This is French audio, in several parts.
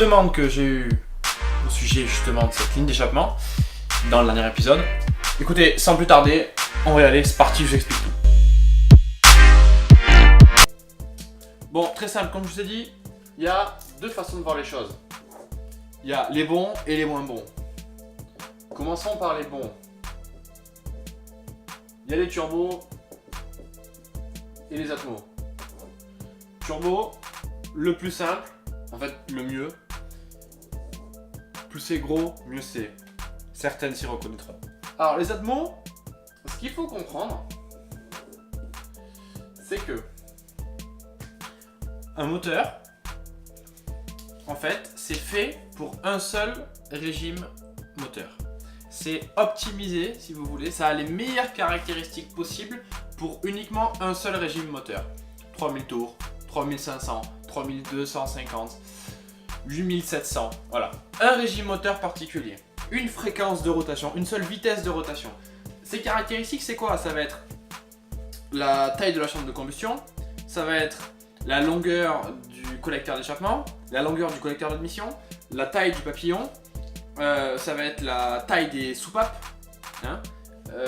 demandes que j'ai eues au sujet justement de cette ligne d'échappement dans le dernier épisode. Écoutez, sans plus tarder, on va y aller, c'est parti, je vous explique tout. Bon, très simple, comme je vous ai dit, il y a deux façons de voir les choses. Il y a les bons et les moins bons. Commençons par les bons. Il y a les turbos et les atmos. Turbo, le plus simple, en fait le mieux. Plus c'est gros, mieux c'est. Certaines s'y reconnaîtront. Alors les atmos, ce qu'il faut comprendre, c'est que un moteur, en fait, c'est fait pour un seul régime moteur. C'est optimisé, si vous voulez, ça a les meilleures caractéristiques possibles pour uniquement un seul régime moteur. 3000 tours, 3500, 3250, 8700, voilà. Un régime moteur particulier, une fréquence de rotation, une seule vitesse de rotation. Ces caractéristiques, c'est quoi? Ça va être la taille de la chambre de combustion, ça va être la longueur du collecteur d'échappement, la longueur du collecteur d'admission, la taille du papillon, ça va être la taille des soupapes, hein,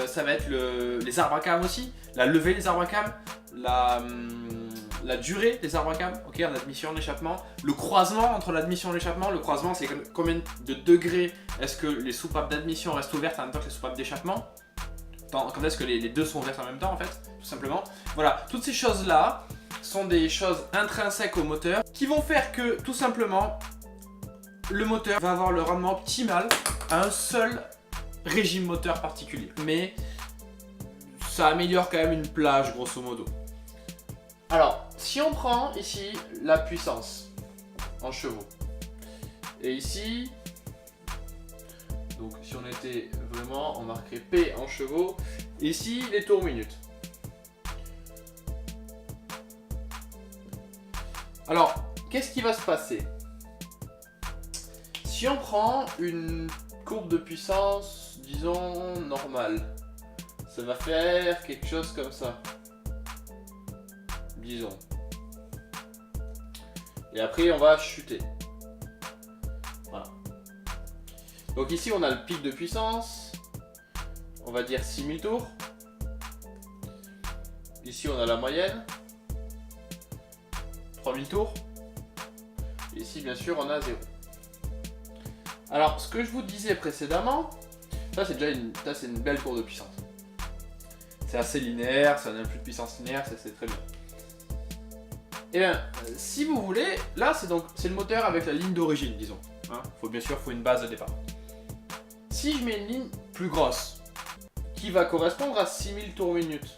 ça va être les arbres à cam aussi, la levée des arbres à cam, la durée des arbres à cam, ok, en admission d'échappement, le croisement entre l'admission et l'échappement. Le croisement, c'est combien de degrés est-ce que les soupapes d'admission restent ouvertes en même temps que les soupapes d'échappement, quand est-ce que les deux sont ouvertes en même temps, en fait, tout simplement. Voilà, toutes ces choses-là sont des choses intrinsèques au moteur qui vont faire que, tout simplement, le moteur va avoir le rendement optimal à un seul régime moteur particulier. Mais ça améliore quand même une plage, grosso modo. Alors, si on prend ici la puissance en chevaux, et ici, donc si on était vraiment, on marquerait P en chevaux, et ici les tours minutes. Alors, qu'est-ce qui va se passer? Si on prend une courbe de puissance, disons, normale, ça va faire quelque chose comme ça. Disons. Et après, on va chuter. Voilà. Donc ici, on a le pic de puissance. On va dire 6000 tours. Ici, on a la moyenne. 3000 tours. Et ici, bien sûr, on a 0. Alors, ce que je vous disais précédemment, ça c'est déjà une belle courbe de puissance. C'est assez linéaire, ça a un influx de puissance linéaire, c'est très bien. Et bien, si vous voulez, là c'est le moteur avec la ligne d'origine, disons. Hein, bien sûr, il faut une base de départ. Si je mets une ligne plus grosse, qui va correspondre à 6000 tours minutes,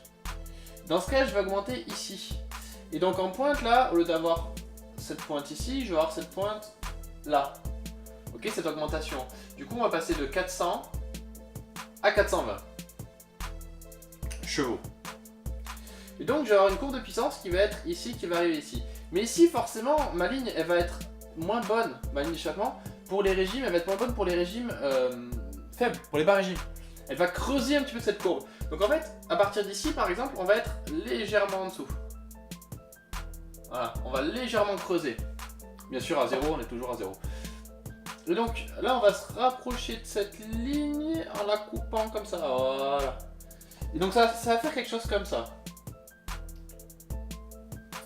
dans ce cas, je vais augmenter ici. Et donc en pointe là, au lieu d'avoir cette pointe ici, je vais avoir cette pointe là. Ok, cette augmentation. Du coup, on va passer de 400 à 420 chevaux. Et donc, je vais avoir une courbe de puissance qui va être ici, qui va arriver ici. Mais ici, forcément, ma ligne, elle va être moins bonne, ma ligne d'échappement, pour les régimes, elle va être moins bonne pour les régimes faibles, pour les bas régimes. Elle va creuser un petit peu cette courbe. Donc en fait, à partir d'ici, par exemple, on va être légèrement en dessous. Voilà, on va légèrement creuser. Bien sûr, à 0, on est toujours à 0. Et donc là, on va se rapprocher de cette ligne en la coupant comme ça. Voilà. Et donc ça va faire quelque chose comme ça.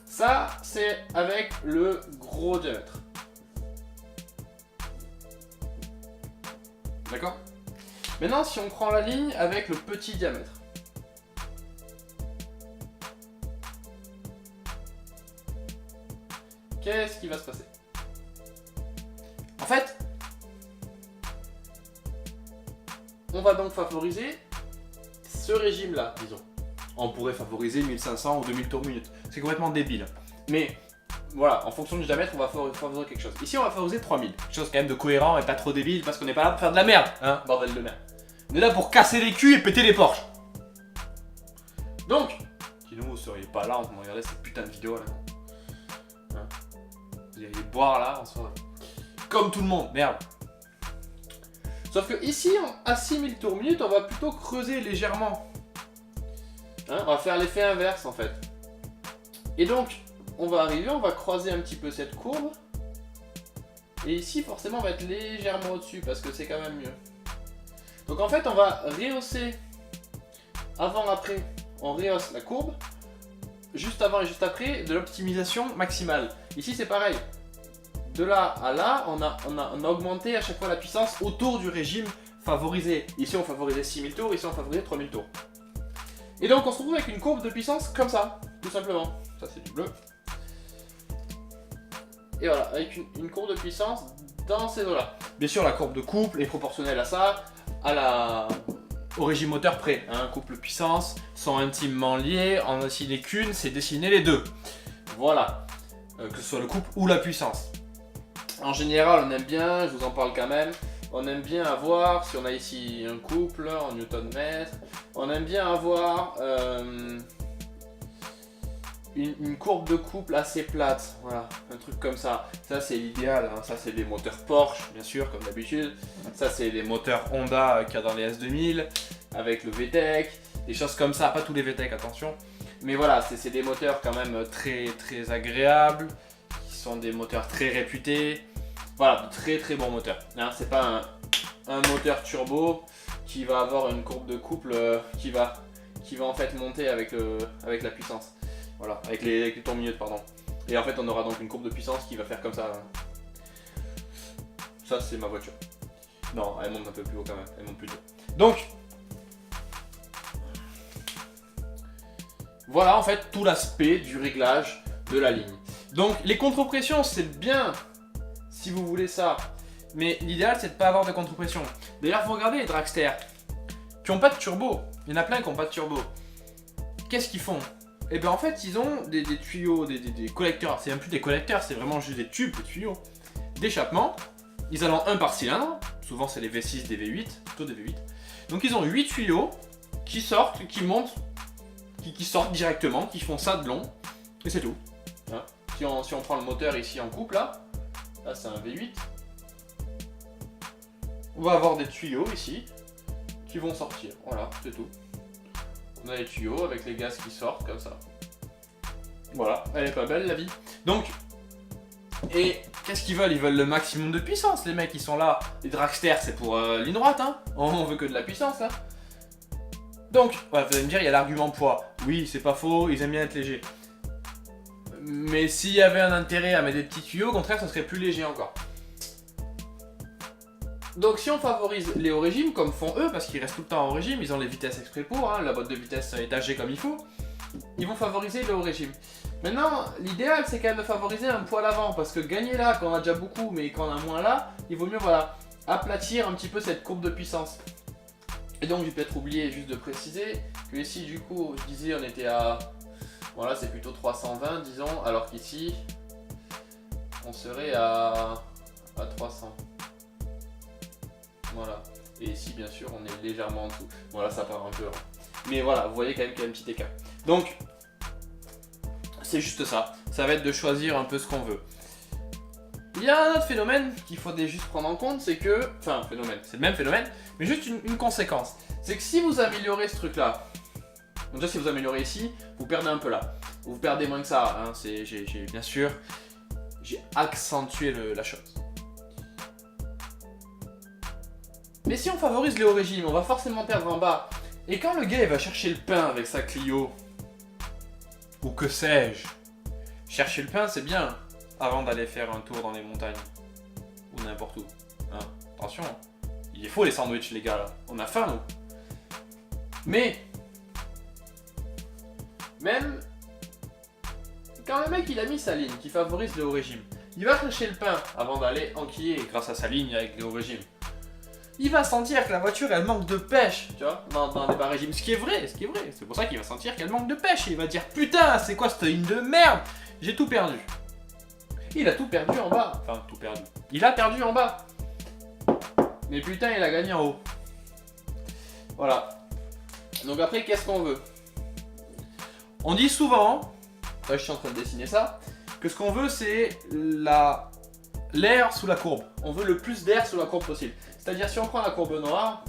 Ça, c'est avec le gros diamètre. D'accord? Maintenant, si on prend la ligne avec le petit diamètre. Qu'est-ce qui va se passer? En fait, on va donc favoriser ce régime-là, disons. On pourrait favoriser 1500 ou 2000 tours minute. C'est complètement débile. Mais voilà, en fonction du diamètre, on va favoriser quelque chose. Ici, on va favoriser 3000. Quelque chose quand même de cohérent et pas trop débile parce qu'on n'est pas là pour faire de la merde, hein, bordel de merde. On est là pour casser les culs et péter les Porsche. Donc, sinon vous seriez pas là en train de regarder cette putain de vidéo là. Hein, vous allez boire là en soi. Comme tout le monde, merde. Sauf que ici, à 6000 tours minute, on va plutôt creuser légèrement. Hein, on va faire l'effet inverse en fait. Et donc, on va arriver, on va croiser un petit peu cette courbe. Et ici, forcément, on va être légèrement au-dessus parce que c'est quand même mieux. Donc en fait, on va rehausser avant-après. On rehausse la courbe. Juste avant et juste après, de l'optimisation maximale. Ici, c'est pareil. De là à là, on a augmenté à chaque fois la puissance autour du régime favorisé. Ici, on favorisait 6000 tours. Ici, on favorisait 3000 tours. Et donc, on se retrouve avec une courbe de puissance comme ça, tout simplement. Ça, c'est du bleu. Et voilà, avec une courbe de puissance dans ces eaux-là. Bien sûr, la courbe de couple est proportionnelle à ça, au régime moteur près. Hein. Couple puissance sont intimement liés. En dessiner qu'une, c'est dessiner les deux. Voilà, que ce soit le couple ou la puissance. En général, on aime bien, je vous en parle quand même, on aime bien avoir, si on a ici un couple en newton-mètre, on aime bien avoir une courbe de couple assez plate, voilà, un truc comme ça. Ça c'est l'idéal, hein. Ça c'est des moteurs Porsche, bien sûr, comme d'habitude. Ça c'est les moteurs Honda qu'il y a dans les S2000, avec le VTEC, des choses comme ça, pas tous les VTEC, attention. Mais voilà, c'est des moteurs quand même très très agréables, qui sont des moteurs très réputés. Voilà, très très bons moteurs. Hein, c'est pas un moteur turbo qui va avoir une courbe de couple qui va en fait monter avec la puissance. Voilà, avec les tours minutes, pardon. Et en fait, on aura donc une courbe de puissance qui va faire comme ça. Ça, c'est ma voiture. Non, elle monte un peu plus haut quand même. Elle monte plus haut. Donc, voilà en fait tout l'aspect du réglage de la ligne. Donc, les contre-pressions, c'est bien si vous voulez ça. Mais l'idéal, c'est de ne pas avoir de contre-pression. D'ailleurs, vous regardez les dragsters qui n'ont pas de turbo. Il y en a plein qui n'ont pas de turbo. Qu'est-ce qu'ils font? Et bien en fait, ils ont des tuyaux, des collecteurs. C'est même plus des collecteurs, c'est vraiment juste des tubes de tuyaux d'échappement. Ils en ont un par cylindre. Souvent, c'est les V6, des V8, plutôt des V8. Donc, ils ont 8 tuyaux qui sortent, qui montent, qui sortent directement, qui font ça de long. Et c'est tout. Hein, si on prend le moteur ici en couple, là c'est un V8. On va avoir des tuyaux ici qui vont sortir. Voilà, c'est tout. On a les tuyaux avec les gaz qui sortent comme ça. Voilà, elle est pas belle la vie. Donc, et qu'est-ce qu'ils veulent? Ils veulent le maximum de puissance, les mecs, ils sont là. Les dragsters, c'est pour ligne droite, hein. On veut que de la puissance, là. Donc, ouais, vous allez me dire, il y a l'argument poids. Oui, c'est pas faux, ils aiment bien être légers. Mais s'il y avait un intérêt à mettre des petits tuyaux, au contraire, ça serait plus léger encore. Donc si on favorise les hauts régimes, comme font eux, parce qu'ils restent tout le temps en régime, ils ont les vitesses exprès pour, hein, la boîte de vitesse étagée comme il faut, ils vont favoriser le haut régime. Maintenant, l'idéal c'est quand même de favoriser un poids à l'avant, parce que gagner là, quand on a déjà beaucoup, mais quand on a moins là, il vaut mieux voilà, aplatir un petit peu cette courbe de puissance. Et donc j'ai peut-être oublié juste de préciser que ici du coup, je disais on était à, voilà c'est plutôt 320 disons, alors qu'ici, on serait à 300. Voilà, et ici bien sûr on est légèrement en dessous. Voilà, ça part un peu. Hein. Mais voilà, vous voyez quand même qu'il y a un petit écart. Donc, c'est juste ça. Ça va être de choisir un peu ce qu'on veut. Il y a un autre phénomène qu'il faut juste prendre en compte, c'est que... Enfin, phénomène, c'est le même phénomène, mais juste une conséquence. C'est que si vous améliorez ce truc-là, donc déjà si vous améliorez ici, vous perdez un peu là. Vous perdez moins que ça. Hein. Bien sûr, j'ai accentué la chose. Mais si on favorise les hauts régimes, on va forcément perdre en bas. Et quand le gars il va chercher le pain avec sa Clio, ou que sais-je, chercher le pain c'est bien, avant d'aller faire un tour dans les montagnes, ou n'importe où. Hein, attention, il faut les sandwichs les gars là, on a faim nous. Mais, même quand le mec il a mis sa ligne qui favorise le haut régime, il va chercher le pain avant d'aller enquiller grâce à sa ligne avec le haut régime. Il va sentir que la voiture elle manque de pêche, tu vois, dans les bas régimes. Ce qui est vrai, c'est pour ça qu'il va sentir qu'elle manque de pêche. Et il va dire putain, c'est quoi cette ligne de merde? J'ai tout perdu. Il a tout perdu en bas. Enfin, tout perdu. Il a perdu en bas. Mais putain, il a gagné en haut. Voilà. Donc après, qu'est-ce qu'on veut? On dit souvent, là je suis en train de dessiner ça, que ce qu'on veut c'est l'air sous la courbe. On veut le plus d'air sous la courbe possible. C'est-à-dire si on prend la courbe noire,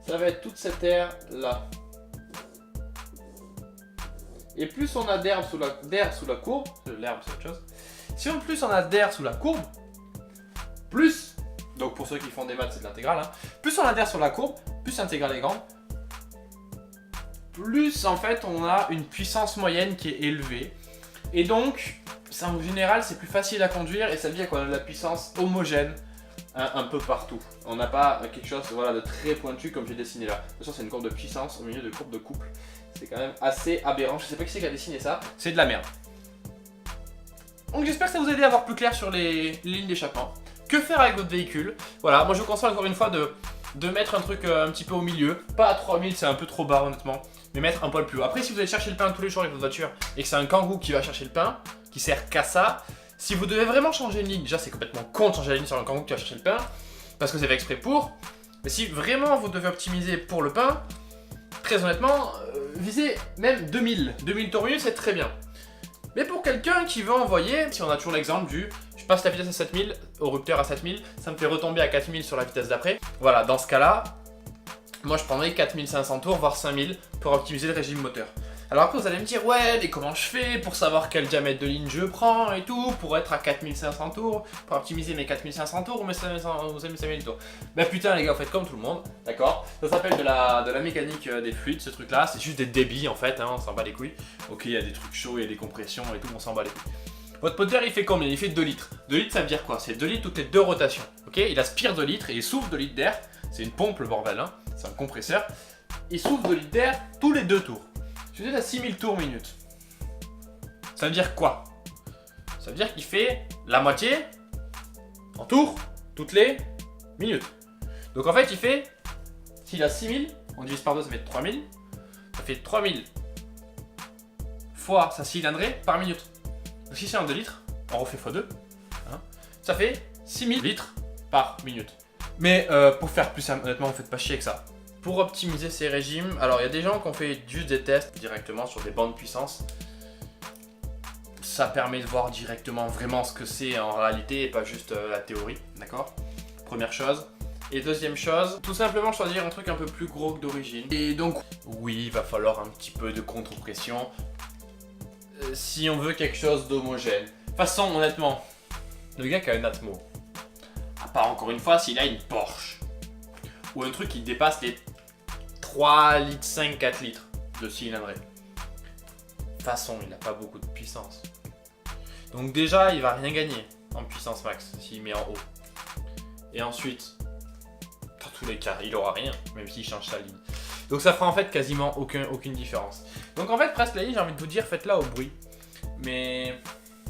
ça va être toute cette air là. Et plus on a d'air sous la courbe, l'herbe c'est autre chose. Si en plus on a d'air sous la courbe, plus, donc pour ceux qui font des maths c'est de l'intégrale, hein, plus on adhère sur la courbe, plus l'intégrale est grande, plus en fait on a une puissance moyenne qui est élevée. Et donc, en général c'est plus facile à conduire et ça veut dire qu'on a de la puissance homogène un peu partout. On n'a pas quelque chose voilà, de très pointu comme j'ai dessiné là. De toute façon c'est une courbe de puissance au milieu de courbe de couple. C'est quand même assez aberrant, je sais pas qui c'est qui a dessiné ça, c'est de la merde. Donc j'espère que ça vous a aidé à voir plus clair sur les lignes d'échappement. Que faire avec votre véhicule? Voilà, moi je vous conseille encore une fois de mettre un truc un petit peu au milieu. Pas à 3000, c'est un peu trop bas honnêtement, mais mettre un poil plus haut. Après si vous allez chercher le pain tous les jours avec votre voiture et que c'est un Kangoo qui va chercher le pain, qui sert qu'à ça, si vous devez vraiment changer une ligne, déjà c'est complètement con de changer la ligne sur un Kangoo qui va chercher le pain, parce que c'est fait exprès pour. Mais si vraiment vous devez optimiser pour le pain, très honnêtement, visez même 2000 tours minute, c'est très bien. Mais pour quelqu'un qui veut envoyer, si on a toujours l'exemple du je passe la vitesse à 7000 au rupteur à 7000, ça me fait retomber à 4000 sur la vitesse d'après. Voilà, dans ce cas-là, moi je prendrais 4500 tours, voire 5000 pour optimiser le régime moteur. Alors après vous allez me dire, ouais, mais comment je fais pour savoir quel diamètre de ligne je prends et tout, pour être à 4500 tours, pour optimiser mes 4500 tours ou mes 5000 tours. Bah putain les gars, vous faites comme tout le monde, d'accord? Ça s'appelle de la mécanique des fluides, ce truc là, c'est juste des débits en fait, hein, on s'en bat les couilles. Ok, il y a des trucs chauds, il y a des compressions et tout, on s'en bat les couilles. Votre moteur il fait combien? Il fait 2 litres. 2 litres ça veut dire quoi? C'est 2 litres toutes les 2 rotations, ok? Il aspire 2 litres et il souffle 2 litres d'air, c'est une pompe le bordel, hein, c'est un compresseur. Il souffle 2 litres d'air tous les 2 tours. Si vous êtes à 6000 tours minute, ça veut dire quoi? Ça veut dire qu'il fait la moitié en tours toutes les minutes. Donc en fait il fait, s'il a 6000, on divise par 2 ça fait 3000, ça fait 3000 fois sa cylindrée par minute. Donc si c'est en 2 litres, on refait x2, hein, ça fait 6000 litres par minute. Mais pour faire plus simple, honnêtement, vous faites pas chier avec ça. Pour optimiser ces régimes, alors il y a des gens qui ont fait juste des tests directement sur des bandes de puissance. Ça permet de voir directement vraiment ce que c'est en réalité et pas juste la théorie, d'accord? Première chose. Et deuxième chose, tout simplement choisir un truc un peu plus gros que d'origine. Et donc, oui, il va falloir un petit peu de contre-pression si on veut quelque chose d'homogène. De toute façon, honnêtement, le gars qui a une Atmo, à part encore une fois s'il a une Porsche, ou un truc qui dépasse les 3 litres 5, 4 litres de cylindrée. De toute façon, il n'a pas beaucoup de puissance. Donc déjà, il va rien gagner en puissance max s'il met en haut. Et ensuite, dans tous les cas, il aura rien, même s'il change sa ligne. Donc ça fera en fait quasiment aucune différence. Donc en fait, presque la ligne, j'ai envie de vous dire, faites-la au bruit. Mais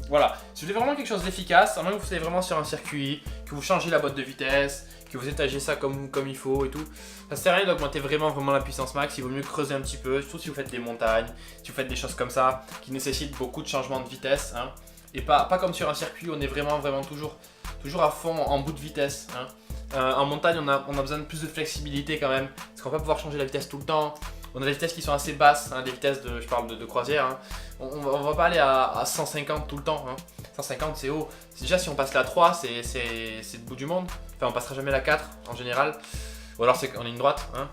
voilà, si vous voulez vraiment quelque chose d'efficace, à moins que vous soyez vraiment sur un circuit, que vous changez la boîte de vitesse, que vous étagez ça comme il faut et tout, ça sert à rien d'augmenter vraiment la puissance max. Il vaut mieux creuser un petit peu, surtout si vous faites des montagnes, si vous faites des choses comme ça, qui nécessitent beaucoup de changements de vitesse, hein, et pas comme sur un circuit où on est vraiment toujours à fond en bout de vitesse, hein. En montagne, on a besoin de plus de flexibilité quand même, parce qu'on va pas pouvoir changer la vitesse tout le temps. On a des vitesses qui sont assez basses, hein, des vitesses je parle de croisière, hein. On va pas aller à 150 tout le temps, hein. 150 c'est haut. Déjà si on passe la 3, c'est le bout du monde. Enfin on passera jamais la 4 en général. Ou alors c'est en ligne droite, hein.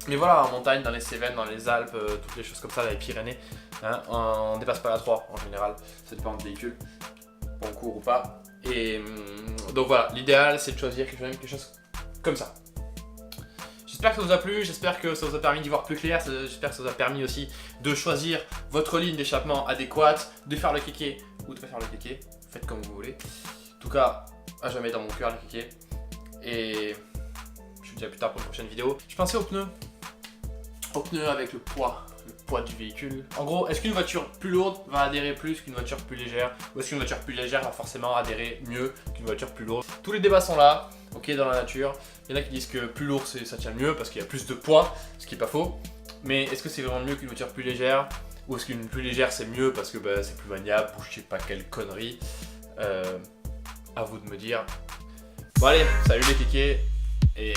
Mais voilà, en montagne, dans les Cévennes, dans les Alpes, toutes les choses comme ça, dans les Pyrénées, hein, on dépasse pas la 3 en général. Ça dépend du véhicule, bon cours ou pas. Et donc voilà, l'idéal c'est de choisir quelque chose comme ça. J'espère que ça vous a plu, j'espère que ça vous a permis d'y voir plus clair, j'espère que ça vous a permis aussi de choisir votre ligne d'échappement adéquate, de faire le kéké ou de pas faire le kéké, faites comme vous voulez. En tout cas, à jamais dans mon cœur le kéké. Et je vous dis à plus tard pour une prochaine vidéo. Je pensais aux pneus avec le poids du véhicule. En gros, est-ce qu'une voiture plus lourde va adhérer plus qu'une voiture plus légère? Ou est-ce qu'une voiture plus légère va forcément adhérer mieux qu'une voiture plus lourde? Tous les débats sont là, ok, dans la nature. Il y en a qui disent que plus lourd ça tient mieux parce qu'il y a plus de poids, ce qui est pas faux. Mais est-ce que c'est vraiment mieux qu'une voiture plus légère? Ou est-ce qu'une plus légère c'est mieux parce que c'est plus maniable ou je sais pas quelle connerie? À vous de me dire. Bon allez, salut les kékés et